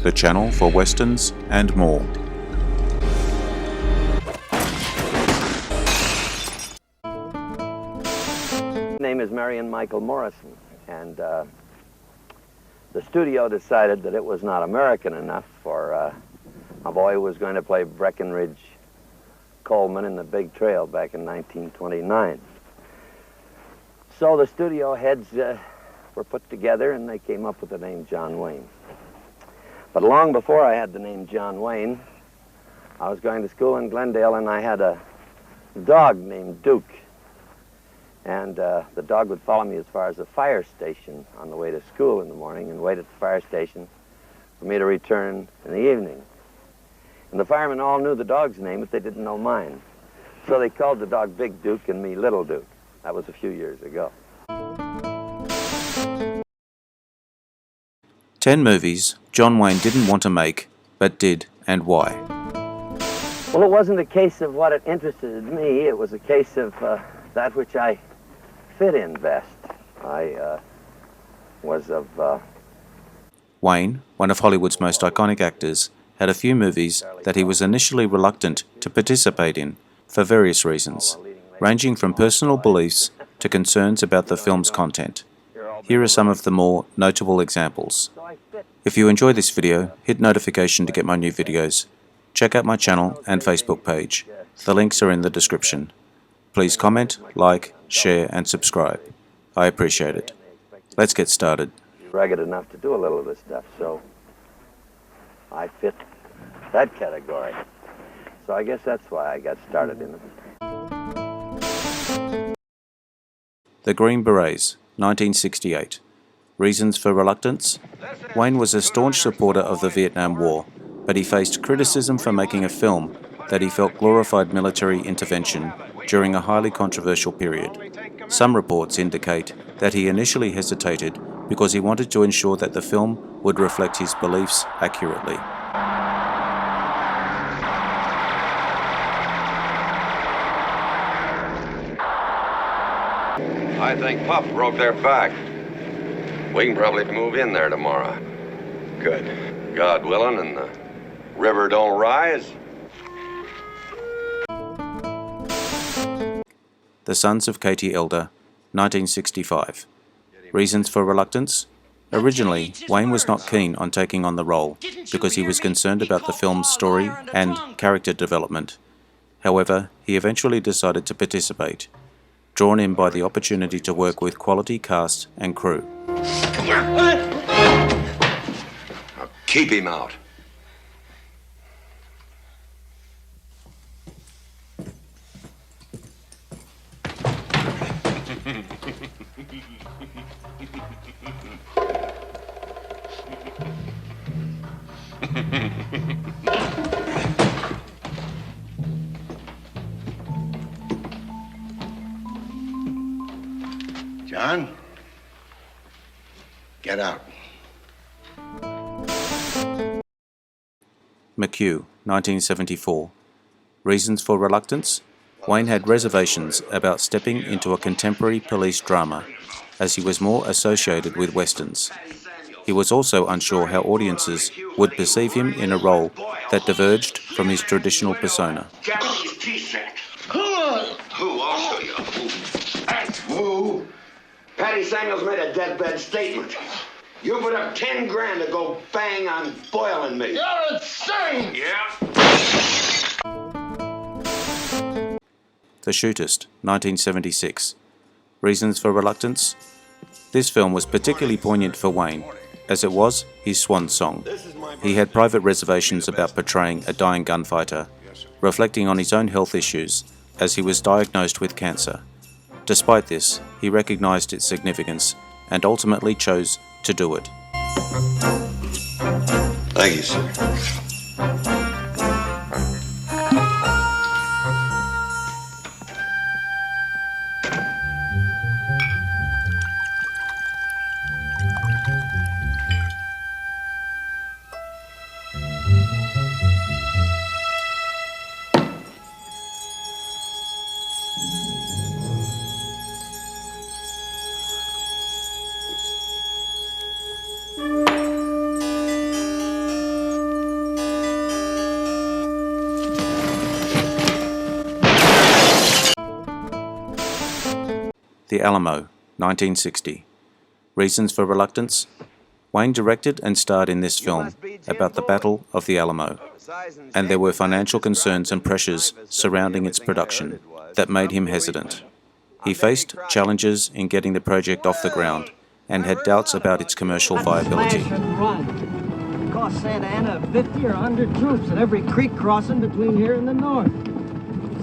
the channel for westerns and more. My name is Marion Michael Morrison, and the studio decided that it was not American enough for a boy who was going to play Breckenridge Coleman in The Big Trail back in 1929. So the studio heads were put together and they came up with the name John Wayne. But long before I had the name John Wayne, I was going to school in Glendale and I had a dog named Duke. And the dog would follow me as far as the fire station on the way to school in the morning and wait at the fire station for me to return in the evening. And the firemen all knew the dog's name, but they didn't know mine. So they called the dog Big Duke and me Little Duke. That was a few years ago. 10 movies John Wayne didn't want to make, but did, and why? Well, it wasn't a case of what it interested me. It was a case of that which I fit in best. I was of... Wayne, one of Hollywood's most iconic actors, had a few movies that he was initially reluctant to participate in for various reasons, ranging from personal beliefs to concerns about the film's content. Here are some of the more notable examples. If you enjoy this video, hit notification to get my new videos. Check out my channel and Facebook page. The links are in the description. Please comment, like, share and subscribe. I appreciate it. Let's get started. Rugged enough to do a little of this stuff, so I fit that category. So I guess that's why I got started in it. The Green Berets, 1968. Reasons for reluctance? Wayne was a staunch supporter of the Vietnam War, but he faced criticism for making a film that he felt glorified military intervention during a highly controversial period. Some reports indicate that he initially hesitated because he wanted to ensure that the film would reflect his beliefs accurately. I think Puff broke their back. We can probably move in there tomorrow. Good. God willing, and the river don't rise. The Sons of Katie Elder, 1965. Reasons for reluctance? Originally, Wayne was not keen on taking on the role because he was concerned about the film's story and character development. However, he eventually decided to participate, drawn in by the opportunity to work with quality cast and crew. Come here. Now keep him out. John, get out. McHugh, 1974. Reasons for reluctance? Wayne had reservations about stepping into a contemporary police drama, as he was more associated with westerns. He was also unsure how audiences would perceive him in a role that diverged from his traditional persona. Who? I'll show you. Who? Patty Samuels made a deathbed statement. You put up 10 grand to go bang on Boyle and me. You're insane! Yeah. The Shootist, 1976. Reasons for reluctance? This film was particularly poignant for Wayne, as it was his swan song. He had private reservations about portraying a dying gunfighter, reflecting on his own health issues as he was diagnosed with cancer. Despite this, he recognized its significance and ultimately chose to do it. Thank you, sir. The Alamo, 1960. Reasons for reluctance? Wayne directed and starred in this film about the Battle of the Alamo, and there were financial concerns and pressures surrounding its production that made him hesitant. He faced challenges in getting the project off the ground and had doubts about its commercial viability. It cost Santa Ana 50 or 100 troops at every creek crossing between here and the north.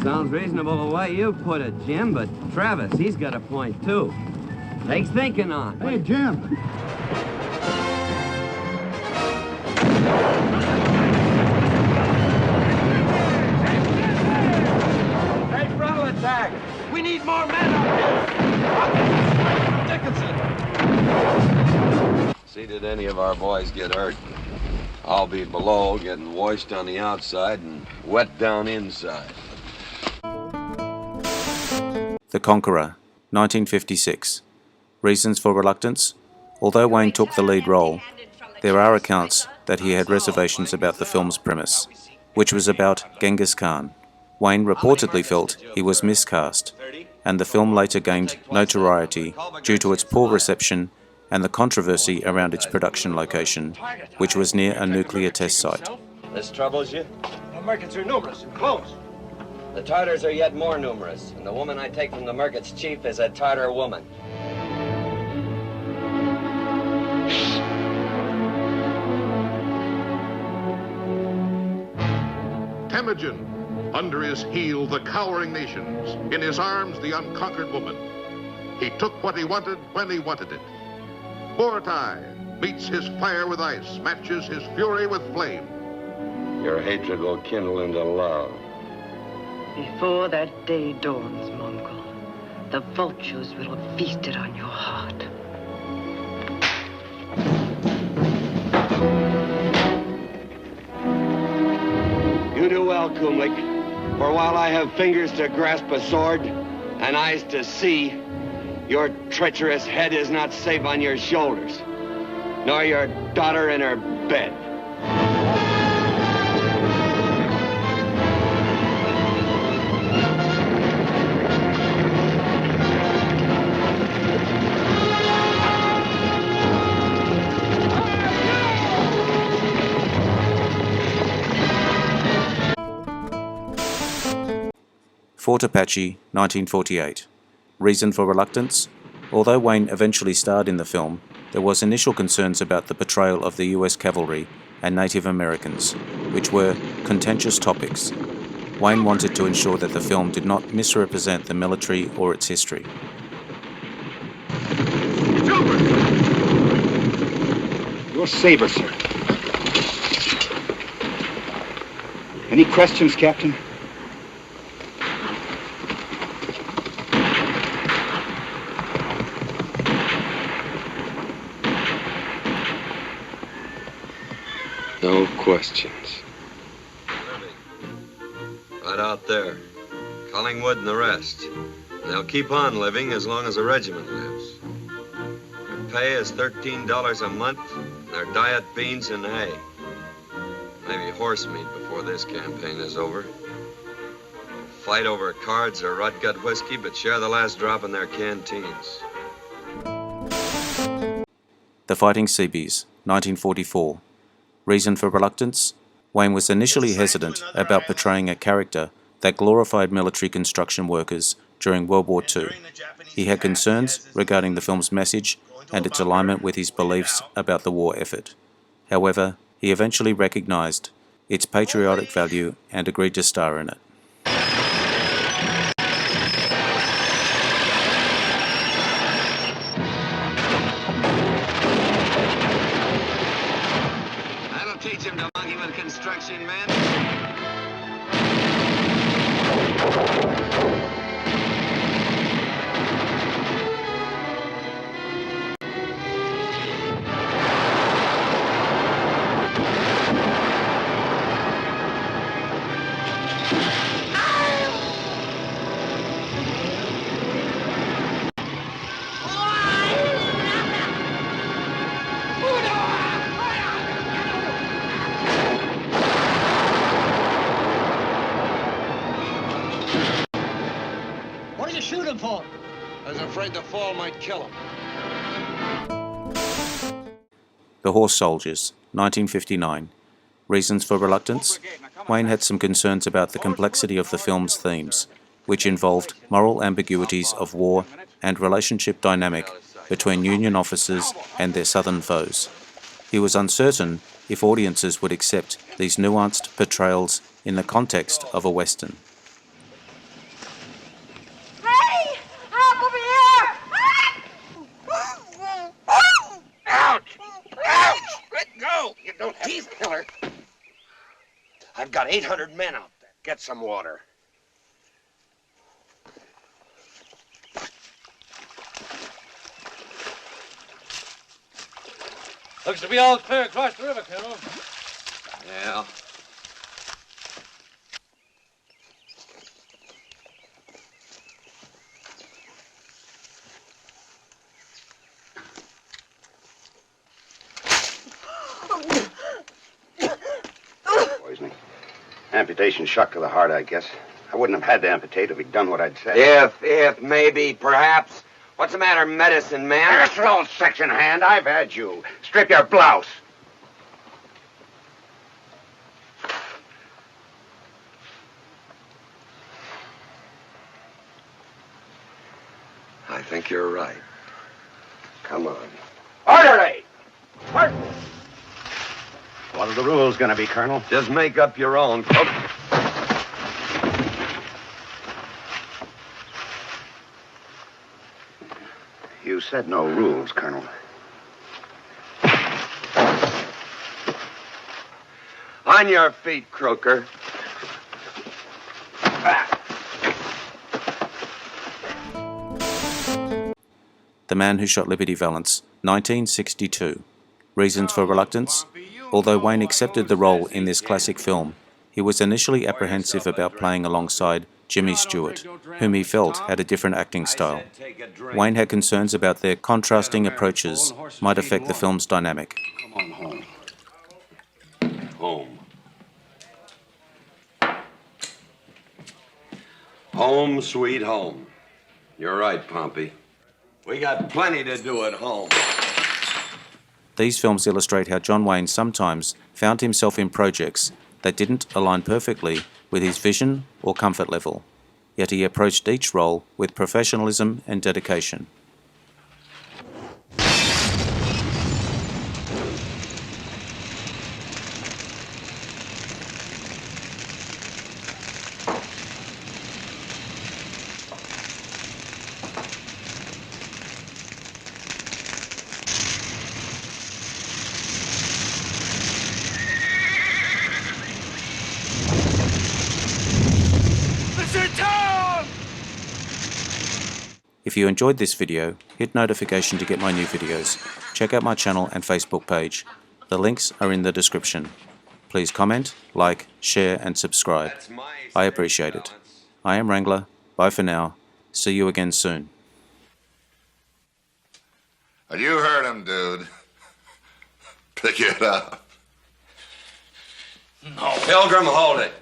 Sounds reasonable the way you put it, Jim, but Travis, he's got a point, too. Takes thinking on. Hey, Jim. Hey, frontal attack! We need more men up here! Dickinson! See, did any of our boys get hurt? I'll be below, getting washed on the outside and wet down inside. The Conqueror, 1956. Reasons for reluctance? Although Wayne took the lead role, there are accounts that he had reservations about the film's premise, which was about Genghis Khan. Wayne reportedly felt he was miscast, and the film later gained notoriety due to its poor reception and the controversy around its production location, which was near a nuclear test site. This troubles you? The Americans are numerous and close. The Tartars are yet more numerous, and the woman I take from the Merkit's chief is a Tartar woman. Temujin, under his heel the cowering nations, in his arms the unconquered woman. He took what he wanted when he wanted it. Borutai meets his fire with ice, matches his fury with flame. Your hatred will kindle into love. Before that day dawns, Mongol, the vultures will have feasted on your heart. You do well, Kumlik. For while I have fingers to grasp a sword and eyes to see, your treacherous head is not safe on your shoulders, nor your daughter in her bed. Fort Apache, 1948. Reason for reluctance? Although Wayne eventually starred in the film, there was initial concerns about the portrayal of the US cavalry and Native Americans, which were contentious topics. Wayne wanted to ensure that the film did not misrepresent the military or its history. Your saber, sir. Any questions, Captain? No questions. Right out there. Collingwood and the rest. They'll keep on living as long as the regiment lives. Their pay is $13 a month, and their diet beans and hay. Maybe horse meat before this campaign is over. Fight over cards or rot-gut whiskey, but share the last drop in their canteens. The Fighting Seabees, 1944. Reason for reluctance? Wayne was initially hesitant about portraying a character that glorified military construction workers during World War II. He had concerns regarding the film's message and its alignment with his beliefs about the war effort. However, he eventually recognized its patriotic value and agreed to star in it. That'll teach him to monkey with construction men. What did you shoot him for? I was afraid the fall might kill him. The Horse Soldiers, 1959. Reasons for reluctance? Wayne had some concerns about the complexity of the film's themes, which involved moral ambiguities of war and relationship dynamic between Union officers and their Southern foes. He was uncertain if audiences would accept these nuanced portrayals in the context of a Western. Hey! Help over here! Ouch! Ouch! Let go! You don't have teeth, killer. I've got 800 men out there. Get some water. Looks to be all clear across the river, Colonel. Yeah. Poisoning. Amputation, shock to the heart, I guess. I wouldn't have had to amputate if he'd done what I'd said. If, maybe, perhaps. What's the matter, medicine man? That's an old section hand. I've had you. Strip your blouse. I think you're right. Come on. Orderly! What are the rules going to be, Colonel? Just make up your own. You said no rules, Colonel. On your feet, Croker. The Man Who Shot Liberty Valance, 1962. Reasons for reluctance? Although Wayne accepted the role in this classic film, he was initially apprehensive about playing alongside Jimmy Stewart, whom he felt had a different acting style. Wayne had concerns about their contrasting approaches might affect the film's dynamic. Come on home. Home. Home, sweet home. You're right, Pompey. We got plenty to do at home. These films illustrate how John Wayne sometimes found himself in projects that didn't align perfectly with his vision or comfort level, yet he approached each role with professionalism and dedication. If you enjoyed this video, hit notification to get my new videos. Check out my channel and Facebook page. The links are in the description. Please comment, like, share and subscribe. I appreciate it. I am Wrangler. Bye for now. See you again soon. You heard him, dude. Pick it up. No. Pilgrim, hold it.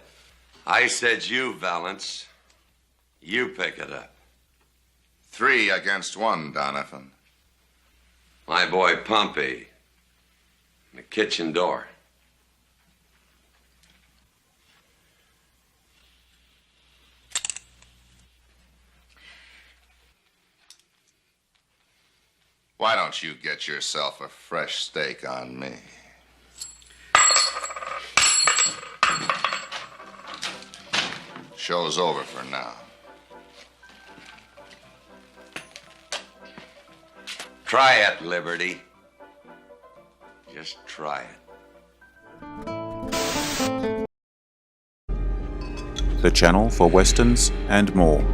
I said you, Valance. You pick it up. 3 against 1, Donovan. My boy Pompey. The kitchen door. Why don't you get yourself a fresh steak on me? Show's over for now. Try it, Liberty. Just try it. The channel for westerns and more.